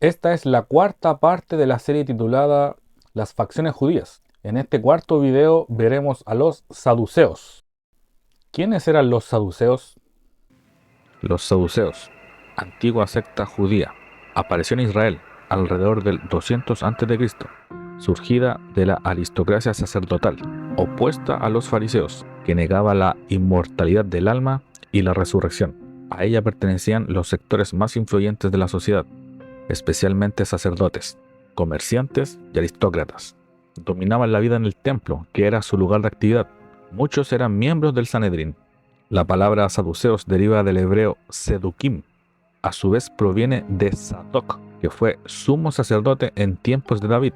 Esta es la cuarta parte de la serie titulada Las facciones judías. En este cuarto video veremos a los saduceos. ¿Quiénes eran los saduceos? Los saduceos, antigua secta judía, apareció en Israel alrededor del 200 a.C., surgida de la aristocracia sacerdotal, opuesta a los fariseos, que negaba la inmortalidad del alma y la resurrección. A ella pertenecían los sectores más influyentes de la sociedad, especialmente sacerdotes, comerciantes y aristócratas. Dominaban la vida en el templo, que era su lugar de actividad. Muchos eran miembros del Sanedrín. La palabra saduceos deriva del hebreo sedukim. A su vez proviene de Sadoc, que fue sumo sacerdote en tiempos de David.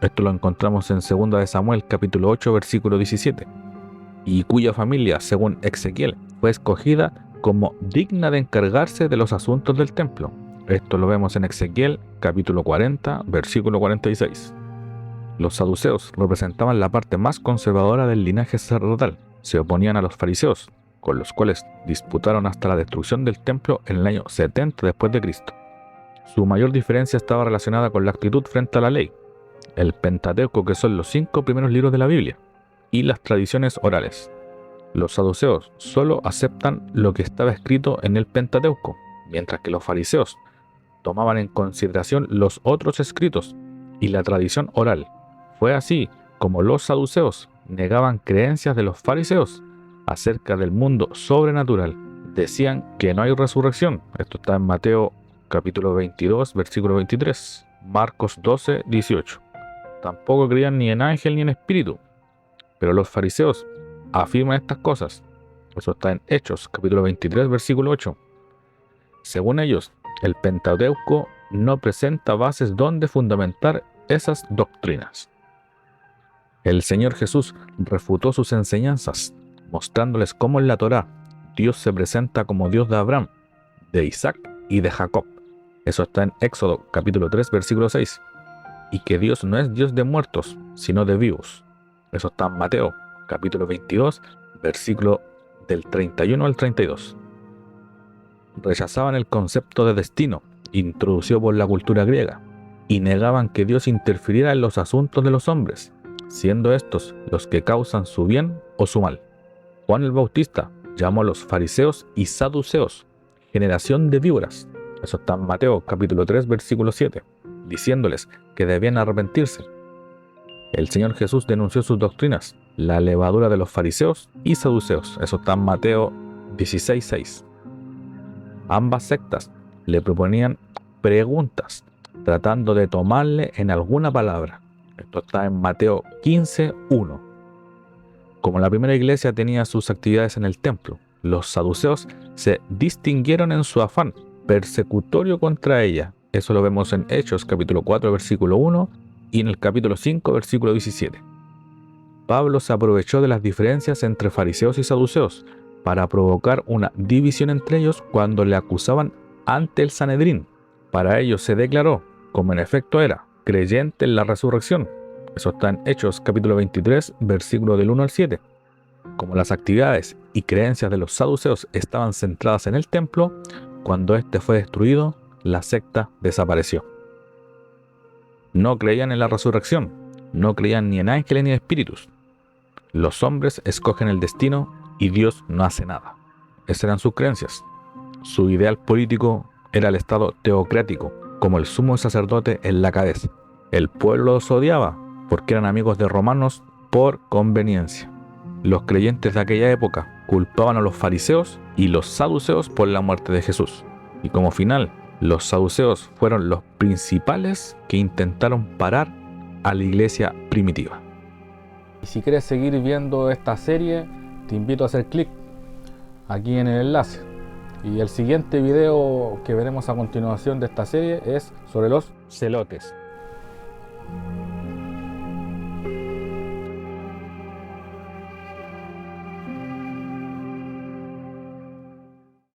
Esto lo encontramos en 2 de Samuel, capítulo 8, versículo 17. Y cuya familia, según Ezequiel, fue escogida como digna de encargarse de los asuntos del templo. Esto lo vemos en Ezequiel, capítulo 40, versículo 46. Los saduceos representaban la parte más conservadora del linaje sacerdotal. Se oponían a los fariseos, con los cuales disputaron hasta la destrucción del templo en el año 70 después de Cristo. Su mayor diferencia estaba relacionada con la actitud frente a la ley, el Pentateuco, que son los 5 primeros libros de la Biblia, y las tradiciones orales. Los saduceos solo aceptan lo que estaba escrito en el Pentateuco, mientras que los fariseos tomaban en consideración los otros escritos y la tradición oral. Fue así como los saduceos negaban creencias de los fariseos acerca del mundo sobrenatural. Decían que no hay resurrección. Esto está en Mateo capítulo 22, versículo 23, Marcos 12, 18. Tampoco creían ni en ángel ni en espíritu. Pero los fariseos afirman estas cosas. Eso está en Hechos capítulo 23, versículo 8. Según ellos, el Pentateuco no presenta bases donde fundamentar esas doctrinas. El Señor Jesús refutó sus enseñanzas, mostrándoles cómo en la Torá Dios se presenta como Dios de Abraham, de Isaac y de Jacob. Eso está en Éxodo capítulo 3, versículo 6. Y que Dios no es Dios de muertos, sino de vivos. Eso está en Mateo capítulo 22, versículo del 31 al 32. Rechazaban el concepto de destino, introducido por la cultura griega, y negaban que Dios interfiriera en los asuntos de los hombres, siendo estos los que causan su bien o su mal. Juan el Bautista llamó a los fariseos y saduceos generación de víboras. Eso está en Mateo capítulo 3, versículo 7, diciéndoles que debían arrepentirse. El Señor Jesús denunció sus doctrinas, la levadura de los fariseos y saduceos. Eso está en Mateo 16, 6. Ambas sectas le proponían preguntas, tratando de tomarle en alguna palabra. Esto está en Mateo 15, 1. Como la primera iglesia tenía sus actividades en el templo, los saduceos se distinguieron en su afán persecutorio contra ella. Eso lo vemos en Hechos capítulo 4, versículo 1 y en el capítulo 5, versículo 17. Pablo se aprovechó de las diferencias entre fariseos y saduceos para provocar una división entre ellos cuando le acusaban ante el Sanedrín. Para ellos se declaró, como en efecto era, creyente en la resurrección. Eso está en Hechos capítulo 23, versículo del 1 al 7. Como las actividades y creencias de los saduceos estaban centradas en el templo, cuando éste fue destruido, la secta desapareció. No creían en la resurrección, no creían ni en ángeles ni en espíritus. Los hombres escogen el destino y Dios no hace nada. Esas eran sus creencias. Su ideal político era el Estado teocrático, como el sumo sacerdote en la cabeza. El pueblo los odiaba porque eran amigos de romanos por conveniencia. Los creyentes de aquella época culpaban a los fariseos y los saduceos por la muerte de Jesús. Y como final, los saduceos fueron los principales que intentaron parar a la iglesia primitiva. Y si quieres seguir viendo esta serie, te invito a hacer clic aquí en el enlace. Y el siguiente video que veremos a continuación de esta serie es sobre los celotes.